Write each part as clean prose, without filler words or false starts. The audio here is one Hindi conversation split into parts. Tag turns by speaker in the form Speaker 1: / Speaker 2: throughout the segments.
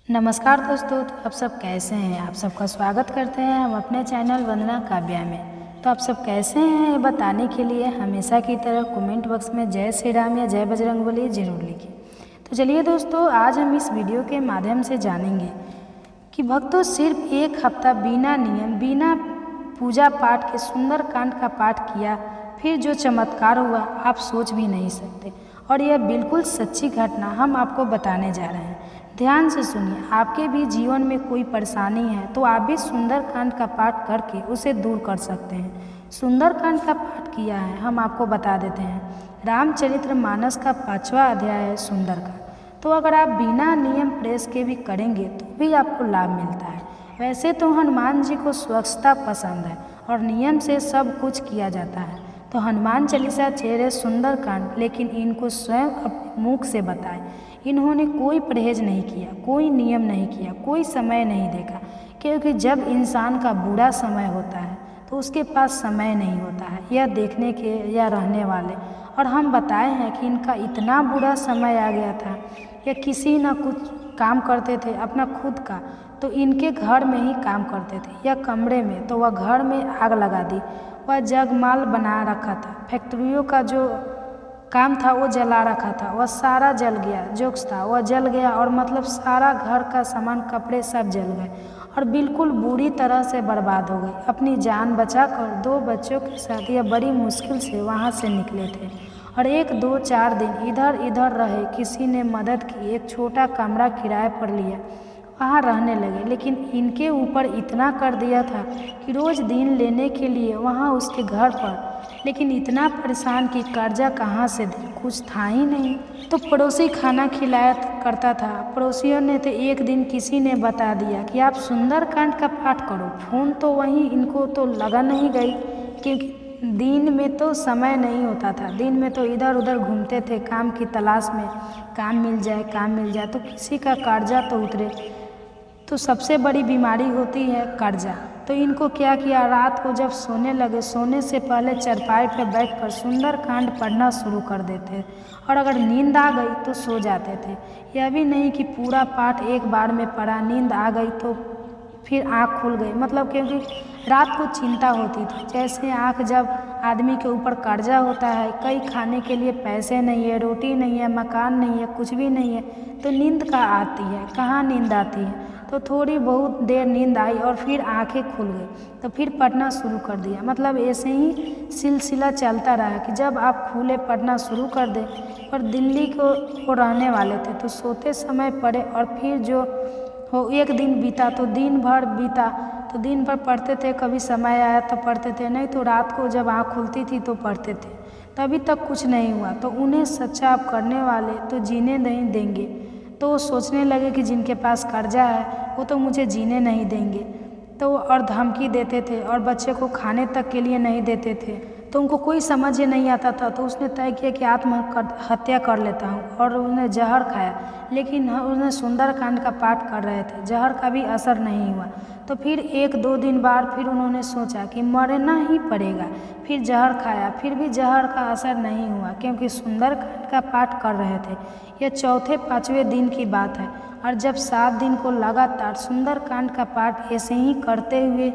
Speaker 1: नमस्कार दोस्तों, तो आप सब कैसे हैं। आप सबका स्वागत करते हैं हम अपने चैनल वंदना काव्या में। तो आप सब कैसे हैं ये बताने के लिए हमेशा की तरह कमेंट बॉक्स में जय श्री राम या जय बजरंगबली जरूर लिखिए। तो चलिए दोस्तों, आज हम इस वीडियो के माध्यम से जानेंगे कि भक्तों सिर्फ एक हफ्ता बिना नियम बिना पूजा पाठ के सुंदर कांड का पाठ किया, फिर जो चमत्कार हुआ आप सोच भी नहीं सकते। और यह बिल्कुल सच्ची घटना हम आपको बताने जा रहे हैं। ध्यान से सुनिए। आपके भी जीवन में कोई परेशानी है तो आप भी सुंदरकांड का पाठ करके उसे दूर कर सकते हैं। सुंदरकांड का पाठ किया है, हम आपको बता देते हैं। रामचरितमानस का 5वां अध्याय है सुंदरकांड। तो अगर आप बिना नियम प्रेस के भी करेंगे तो भी आपको लाभ मिलता है। वैसे तो हनुमान जी को स्वच्छता पसंद है और नियम से सब कुछ किया जाता है, तो हनुमान चालीसा चेहरे सुंदरकांड, लेकिन इनको स्वयं अपने मुख से बताए। इन्होंने कोई परहेज नहीं किया, कोई नियम नहीं किया, कोई समय नहीं देखा, क्योंकि जब इंसान का बुरा समय होता है तो उसके पास समय नहीं होता है यह देखने के या रहने वाले। और हम बताए हैं कि इनका इतना बुरा समय आ गया था, या किसी न कुछ काम करते थे अपना खुद का, तो इनके घर में ही काम करते थे या कमरे में, तो वह घर में आग लगा दी। वह जगमाल बना रखा था, फैक्ट्रियों का जो काम था वो जला रखा था, वह सारा जल गया। जो था वह जल गया, और मतलब सारा घर का सामान, कपड़े सब जल गए और बिल्कुल बुरी तरह से बर्बाद हो गई। अपनी जान बचाकर 2 बच्चों के साथ यह बड़ी मुश्किल से वहाँ से निकले थे, और 1 2 4 दिन इधर इधर रहे। किसी ने मदद की, एक छोटा कमरा किराए पर लिया, वहाँ रहने लगे। लेकिन इनके ऊपर इतना कर दिया था कि रोज़ दिन लेने के लिए वहाँ उसके घर पर, लेकिन इतना परेशान कि कर्जा कहाँ से दे, कुछ था ही नहीं। तो पड़ोसी खाना खिलाया करता था। पड़ोसियों ने तो एक दिन किसी ने बता दिया कि आप सुंदरकांड का पाठ करो। फोन तो वहीं इनको तो लगा नहीं गई, क्योंकि दिन में तो समय नहीं होता था। दिन में तो इधर उधर घूमते थे काम की तलाश में, काम मिल जाए काम मिल जाए, तो किसी का कर्जा तो उतरे। तो सबसे बड़ी बीमारी होती है कर्जा। तो इनको क्या किया, रात को जब सोने लगे, सोने से पहले चारपाई पर बैठकर सुंदरकांड पढ़ना शुरू कर देते, और अगर नींद आ गई तो सो जाते थे। यह भी नहीं कि पूरा पाठ एक बार में पढ़ा, नींद आ गई तो फिर आँख खुल गई, मतलब क्योंकि रात को चिंता होती थी। जैसे आँख, जब आदमी के ऊपर कर्जा होता है, कई खाने के लिए पैसे नहीं है, रोटी नहीं है, मकान नहीं है, कुछ भी नहीं है, तो नींद कहाँ आती है, कहाँ नींद आती है। तो थोड़ी बहुत देर नींद आई और फिर आंखें खुल गई, तो फिर पढ़ना शुरू कर दिया। मतलब ऐसे ही सिलसिला चलता रहा कि जब आप खुले पढ़ना शुरू कर दें। और दिल्ली को रहने वाले थे, तो सोते समय पढ़े, और फिर जो हो एक दिन बीता तो दिन भर बीता, तो दिन भर पढ़ते थे। कभी समय आया तो पढ़ते थे, नहीं तो रात को जब आँख खुलती थी तो पढ़ते थे। तभी तक कुछ नहीं हुआ, तो उन्हें सच्चा आप करने वाले तो जीने नहीं देंगे। तो वो सोचने लगे कि जिनके पास कर्जा है वो तो मुझे जीने नहीं देंगे, तो और धमकी देते थे, और बच्चे को खाने तक के लिए नहीं देते थे। तो उनको कोई समझ ही नहीं आता था, तो उसने तय किया कि आत्महत्या कर लेता हूँ, और उसने जहर खाया। लेकिन उसने सुंदरकांड का पाठ कर रहे थे, जहर का भी असर नहीं हुआ। तो फिर 1 2 दिन बाद फिर उन्होंने सोचा कि मरना ही पड़ेगा। फिर जहर खाया, फिर भी जहर का असर नहीं हुआ, क्योंकि सुंदरकांड का पाठ कर रहे थे। यह चौथे 5वें दिन की बात है, और जब 7 दिन को लगातार सुंदरकांड का पाठ ऐसे ही करते हुए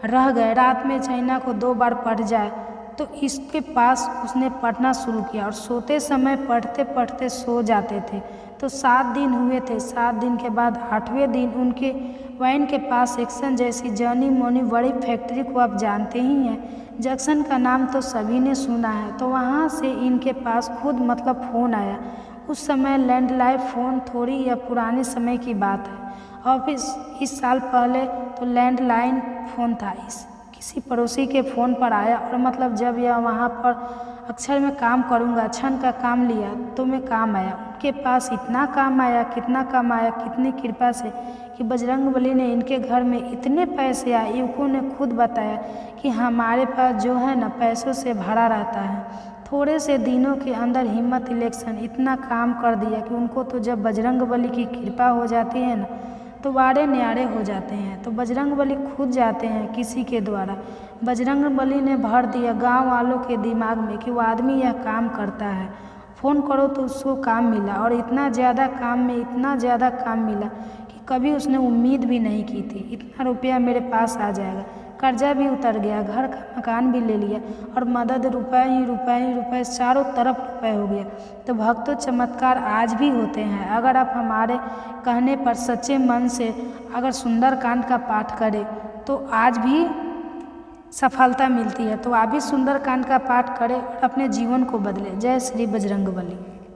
Speaker 1: रह गए, रात में चाइना को 2 बार पढ़ जाए, तो इसके पास उसने पढ़ना शुरू किया, और सोते समय पढ़ते पढ़ते सो जाते थे। तो 7 दिन हुए थे। 7 दिन के बाद 8वें दिन उनके वाइन के पास एक्शन जैसी जानी मानी बड़ी फैक्ट्री को आप जानते ही हैं, जंक्शन का नाम तो सभी ने सुना है, तो वहाँ से इनके पास खुद मतलब फ़ोन आया। उस समय लैंडलाइन फ़ोन थोड़ी या पुराने समय की बात है, और इस साल पहले तो लैंडलाइन फ़ोन था। किसी पड़ोसी के फ़ोन पर आया, और मतलब जब यह वहाँ पर अक्षर में काम करूँगा, क्षण का काम लिया तो मैं काम आया। उनके पास इतना काम आया, कितना काम आया, कितनी कृपा से कि बजरंगबली ने इनके घर में इतने पैसे आए। युवकों ने खुद बताया कि हमारे पास जो है ना, पैसों से भरा रहता है। थोड़े से दिनों के अंदर हिम्मत इलेक्शन इतना काम कर दिया कि उनको तो जब बजरंगबली की कृपा हो जाती है ना, तो वारे न्यारे हो जाते हैं। तो बजरंगबली खुद जाते हैं किसी के द्वारा। बजरंगबली ने भर दिया गांव वालों के दिमाग में कि वो आदमी यह काम करता है, फ़ोन करो तो उसको काम मिला। और इतना ज़्यादा काम में इतना ज़्यादा काम मिला कि कभी उसने उम्मीद भी नहीं की थी इतना रुपया मेरे पास आ जाएगा। कर्जा भी उतर गया, घर का मकान भी ले लिया और मदद रुपए ही रुपए ही रुपए, चारों तरफ रुपए हो गया। तो भक्तों, चमत्कार आज भी होते हैं। अगर आप हमारे कहने पर सच्चे मन से अगर सुंदरकांड का पाठ करें तो आज भी सफलता मिलती है। तो आप भी सुंदरकांड का पाठ करें और अपने जीवन को बदलें। जय श्री बजरंगबली।